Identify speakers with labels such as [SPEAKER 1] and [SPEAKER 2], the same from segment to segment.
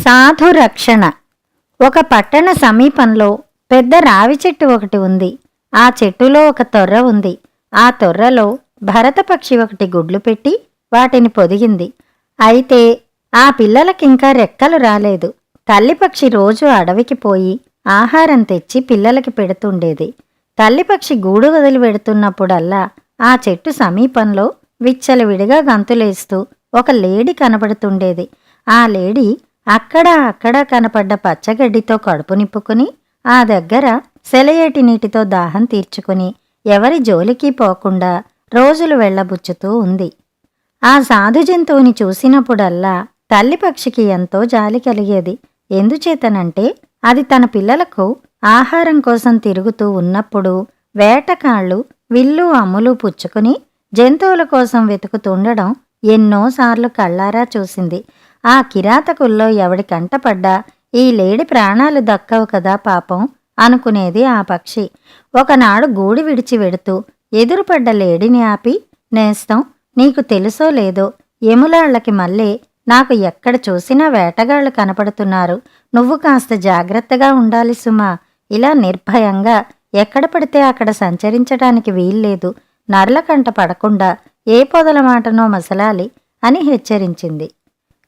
[SPEAKER 1] సాధు రక్షణ. ఒక పట్టణ సమీపంలో పెద్ద రావి చెట్టు ఒకటి ఉంది. ఆ చెట్టులో ఒక తొర్ర ఉంది. ఆ తొర్రలో భరతపక్షి ఒకటి గుడ్లు పెట్టి వాటిని పొదిగింది. అయితే ఆ పిల్లలకింకా రెక్కలు రాలేదు. తల్లిపక్షి రోజు అడవికి పోయి ఆహారం తెచ్చి పిల్లలకి పెడుతుండేది. తల్లిపక్షి గూడు వదిలి వెడుతున్నప్పుడల్లా ఆ చెట్టు సమీపంలో విచ్చలవిడిగా గంతులేస్తూ ఒక లేడి కనబడుతుండేది. ఆ లేడి అక్కడా కనపడ్డ పచ్చగడ్డితో కడుపు నింపుకుని ఆ దగ్గర సెలయేటి నీటితో దాహం తీర్చుకుని ఎవరి జోలికి పోకుండా రోజులు వెళ్లబుచ్చుతూ ఉంది. ఆ సాధు జంతువుని చూసినప్పుడల్లా తల్లిపక్షికి ఎంతో జాలి కలిగేది. ఎందుచేతనంటే అది తన పిల్లలకు ఆహారం కోసం తిరుగుతూ ఉన్నప్పుడు వేటకాళ్లు విల్లు అమ్ములు పుచ్చుకుని జంతువుల కోసం వెతుకుతుండడం ఎన్నోసార్లు కళ్ళారా చూసింది. ఆ కిరాతకుల్లో ఎవడి కంటపడ్డా ఈ లేడి ప్రాణాలు దక్కవు కదా పాపం అనుకునేది ఆ పక్షి. ఒకనాడు గూడు విడిచి వెడుతూ ఎదురుపడ్డ లేడిని ఆపి, నేస్తం, నీకు తెలుసో లేదో ఎములాళ్లకి మళ్ళీ నాకు ఎక్కడ చూసినా వేటగాళ్లు కనపడుతున్నారు. నువ్వు కాస్త జాగ్రత్తగా ఉండాలి సుమా. ఇలా నిర్భయంగా ఎక్కడ పడితే అక్కడ సంచరించడానికి వీల్లేదు. నర్ల కంట పడకుండా ఏ పొదల మాటనో మసలాలి అని హెచ్చరించింది.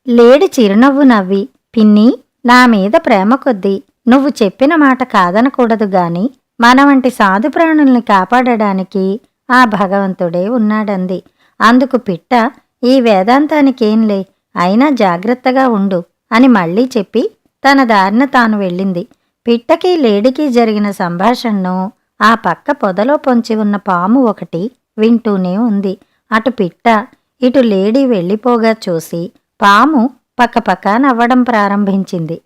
[SPEAKER 1] లేడి చిరునవ్వు నవ్వి, పిన్నీ, నా మీద ప్రేమ కొద్దీ నువ్వు చెప్పిన మాట కాదనకూడదు గాని మన వంటి సాధు ప్రాణుల్ని కాపాడడానికి ఆ భగవంతుడే ఉన్నాడంది. అందుకు పిట్ట, ఈ వేదాంతానికేంలే, అయినా జాగ్రత్తగా ఉండు అని మళ్లీ చెప్పి తన దారిన తాను వెళ్ళింది. పిట్టకి లేడికి జరిగిన సంభాషణను ఆ పక్క పొదలో పొంచి ఉన్న పాము ఒకటి వింటూనే ఉంది. అటు పిట్ట ఇటు లేడీ వెళ్ళిపోగా చూసి పాము పక్కపక్క నవ్వడం ప్రారంభించింది.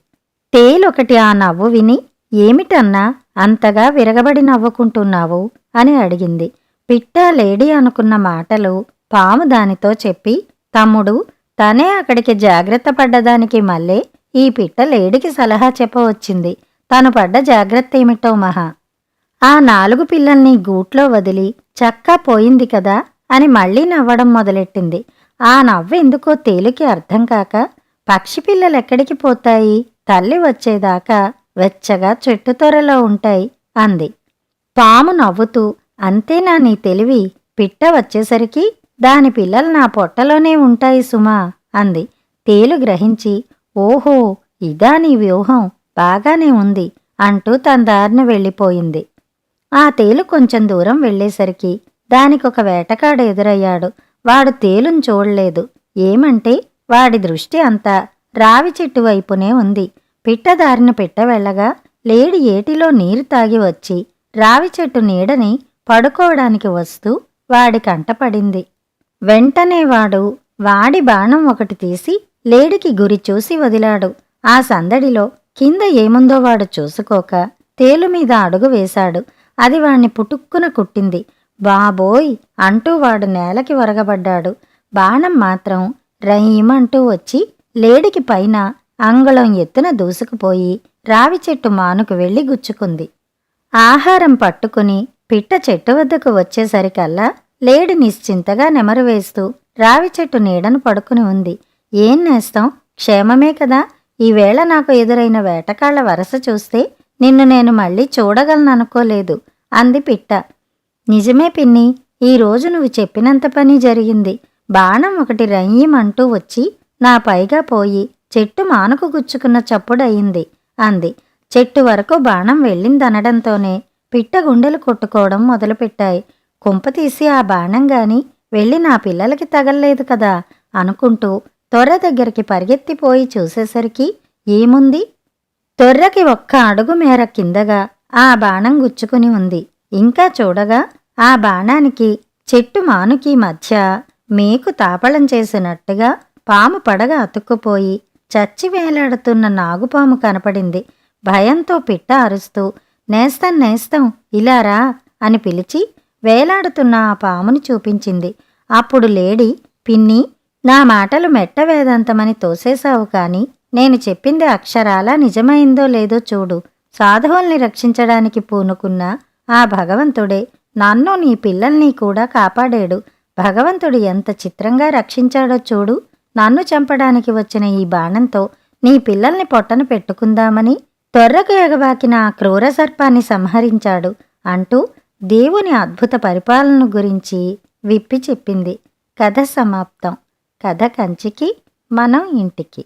[SPEAKER 1] తేలొకటి ఆ నవ్వు విని, ఏమిటన్నా అంతగా విరగబడి నవ్వుకుంటున్నావు అని అడిగింది. పిట్ట లేడీ అనుకున్న మాటలు పాము దానితో చెప్పి, తమ్ముడు, తనే అక్కడికి జాగ్రత్త పడ్డదానికి మళ్ళీ ఈ పిట్ట లేడికి సలహా చెప్పవచ్చింది. తను పడ్డ జాగ్రత్త ఏమిటో మహా. ఆ 4 పిల్లల్ని గూట్లో వదిలి చక్కా పోయింది కదా అని మళ్లీ నవ్వడం మొదలెట్టింది. ఆ నవ్వెందుకో తేలికి అర్థం కాక, పక్షి పిల్లలెక్కడికి పోతాయి, తల్లి వచ్చేదాకా వెచ్చగా చెట్టు తొర్రలో ఉంటాయి అంది. పాము నవ్వుతూ, అంతేనా నీ తెలివి? పిట్ట వచ్చేసరికి దాని పిల్లలు నా పొట్టలోనే ఉంటాయి సుమా అంది. తేలు గ్రహించి, ఓహో, ఇదా నీ వ్యూహం, బాగానే ఉంది అంటూ తన దారిన వెళ్ళిపోయింది. ఆ తేలు కొంచెం దూరం వెళ్లేసరికి దానికొక వేటగాడు ఎదురయ్యాడు. వాడు తేలును చూడలేదు. ఏమంటే వాడి దృష్టి అంతా రావి చెట్టు వైపునే ఉంది. పిట్ట దారిన పిట్ట వెళ్ళగా లేడి ఏటిలో నీరు తాగి వచ్చి రావి చెట్టు నీడని పడుకోవడానికి వస్తూ వాడి కంటపడింది. వెంటనే వాడి బాణం ఒకటి తీసి లేడికి గురి చూసి వదిలాడు. ఆ సందడిలో కింద ఏముందో వాడు చూసుకోక తేలు మీద అడుగు వేశాడు. అది వాణ్ణి పుటుక్కున కుట్టింది. బాబోయ్ అంటూ వాడు నేలకి వరగబడ్డాడు. బాణం మాత్రం రయ్యమంటూ వచ్చి లేడికి పైన అంగుళం ఎత్తున దూసుకుపోయి రావి చెట్టు మానుకు వెళ్లి గుచ్చుకుంది. ఆహారం పట్టుకుని పిట్ట చెట్టు వద్దకు వచ్చేసరికల్లా లేడి నిశ్చింతగా నెమరువేస్తూ రావి చెట్టు నీడను పడుకుని ఉంది. ఏం నేస్తాం, క్షేమమే కదా? ఈవేళ నాకు ఎదురైన వేటకాళ్ల వరస చూస్తే నిన్ను నేను మళ్ళీ చూడగలననుకోలేదు అంది పిట్ట. నిజమే పిన్ని, ఈరోజు నువ్వు చెప్పినంత పని జరిగింది. బాణం ఒకటి రయ్యమంటూ వచ్చి నా పైగా పోయి చెట్టు మానుకు గుచ్చుకున్న చప్పుడయింది అంది. చెట్టు వరకు బాణం వెళ్ళిందనడంతోనే పిట్ట గుండెలు కొట్టుకోవడం మొదలుపెట్టాయి. కుంపతీసి ఆ బాణం గాని వెళ్ళి నా పిల్లలకి తగల్లేదు కదా అనుకుంటూ తొర్ర దగ్గరికి పరిగెత్తిపోయి చూసేసరికి ఏముంది, తొర్రకి 1 అడుగు మేర కిందగా ఆ బాణం గుచ్చుకుని ఉంది. ఇంకా చూడగా ఆ బాణానికి చెట్టు మానుకి మధ్య మేకు తాపళం చేసినట్టుగా పాము పడగ అతుక్కుపోయి చచ్చి వేలాడుతున్న నాగుపాము కనపడింది. భయంతో పిట్ట అరుస్తూ, నేస్తం నేస్తం ఇలారా అని పిలిచి వేలాడుతున్న ఆ పాముని చూపించింది. అప్పుడు లేడి, పిన్ని, నా మాటలు మెట్ట వేదాంతమని తోసేశావు కాని నేను చెప్పింది అక్షరాలా నిజమైందో లేదో చూడు. సాధువుల్ని రక్షించడానికి పూనుకున్న ఆ భగవంతుడే నన్ను నీ పిల్లల్ని కూడా కాపాడాడు. భగవంతుడు ఎంత చిత్రంగా రక్షించాడో చూడు. నన్ను చంపడానికి వచ్చిన ఈ బాణంతో నీ పిల్లల్ని పొట్టన పెట్టుకుందామని తొర్రకు ఎగబాకిన ఆ క్రూర సర్పాన్ని సంహరించాడు అంటూ దేవుని అద్భుత పరిపాలన గురించి విప్పి చెప్పింది. కథ సమాప్తం. కథ కంచికి, మనం ఇంటికి.